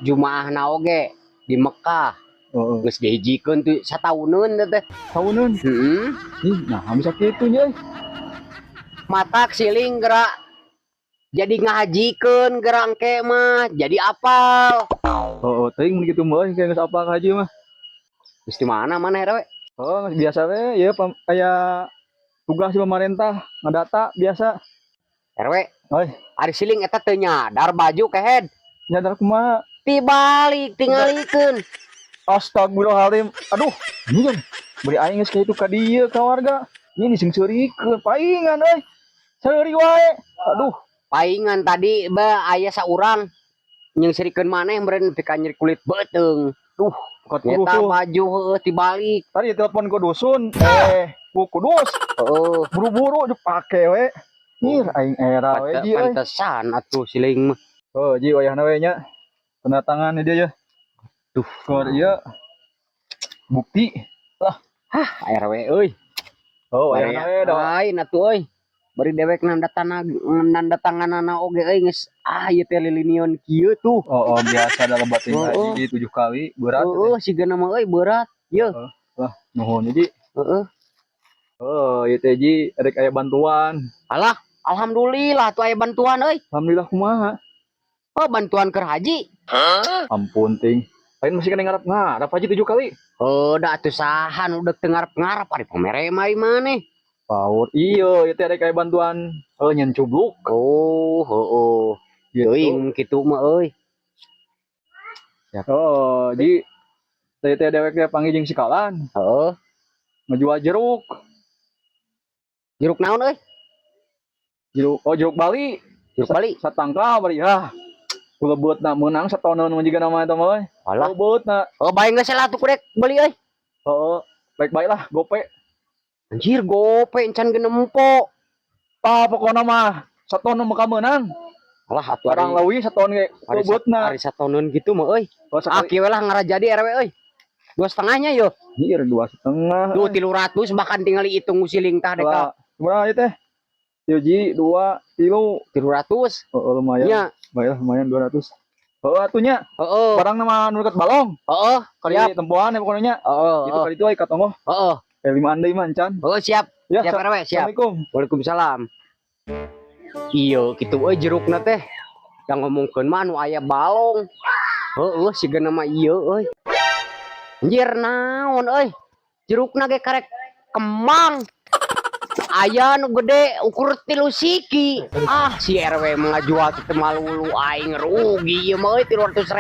Jumaah naoge di Mekah. Heeh. Geus dihijikeun tuh satauneun teh. Tahunan. Ih, nah bisa kitu nya. Matak siling gerak jadi ngahajikeun gerang ke mah jadi apal. Heeh, teuing mun kitu mah geus apa ka haji mah. Geus di mana we? Oh, biasa we ya aya tugas di pemerintah ngadata biasa. RW, Oi, ari siling eta teu nyadar baju kehead. nyadar kumaha? Tibalik tingalikeun. Astagfirullahaladzim. Aduh, anjing. Beri aing geus kitu ka dieu ka warga. Ini diseungseurikeun paingan euy. Seuri wae. Aduh, Paingan tadi ba aya saurang nyeungsirikeun maneh meureun teu ka nyeri kulit beuteung. Duh, bukan eta kudusun. baju heueuh tibalik. Tadi telepon ku dusun. Bu kudus. Heeh. Buru-buru dipake we. Ih, aing era we ji euy. Pantesan atuh siling mah. Oh, ji wayahna we nya. Tanda tangan dia ya. Tuh, keur ieu bukti. Lah, RW euy. oh wayahna we da. Lain atuh euy. Bari dewek nanda tanganana oge euy geus ieu teh lilinion kieu tuh. Oh, biasa dalam batin Oh, haji 7 kali berat. Heeh, sigana mah euy berat. Yeuh. Lah, nuhun ji. Heeh. Oh, ieu teh ji rek aya bantuan. Alah, alhamdulillah tuh aya bantuan euy. Alhamdulillah kumaha. Oh, bantuan keur haji. Ampun ting. Lain masih kena ngarap haji 7 kali. Oh, da atuh sahan udah teu ngarep-ngarep ari pamere mari maneh. Paur. Iya, ieu teh rek aya bantuan nyen cubluk. Oh, heeh. Teuing kitu mah euy. Ya. Oh, ji teh dewek teh panggil jeung sikalan. Heeh. Ngejual jeruk. Jeruk naon euy? Jeruk Bali. Jeruk Bali. Satangka bari ya. Kulebeutna meunang satoneun mun jiga nama eta mah. Alah. Kulebeutna. Oh, bae geus lah tuh kurek beli euy. Heeh. Baik-baik lah, gope. Anjir, gope encan genempo. Pokona mah satoneun mah meunang. Alah atuh Barang leuwih satoneun ge kulebeutna. Ari satoneun kitu mah euy. Oh, Aki we lah ngarajadi RW euy. 2,5-nya yo. Hier 2,5. Duh 300 bahkan tinggal hitung siling tah deka. Berapa ieu teh? Hiji, 2, 3. 300. Oh, lumayan. Nya. Baiklah lumayan 200. Oh, atunya. Heeh. Barang nama nu deket balong. Heeh, Kali tempohan ya pokoknya. Heeh. Itu kali itu ai katongo. Heeh. 5 andai mancan. Oh, siap. Ya, Siap RW, siap. Assalamualaikum. Waalaikumsalam. Iyo, kitu euy jerukna teh. Yang ngomongkeun mah anu aya balong. Heeh, sigana mah ieu euy. Anjir naon euy? Jerukna ge karek kembang. Aya nu gede ukur 3 siki. Ah, si RW mah ngajual teh malulu aing rugi ieu mah euy 300.000.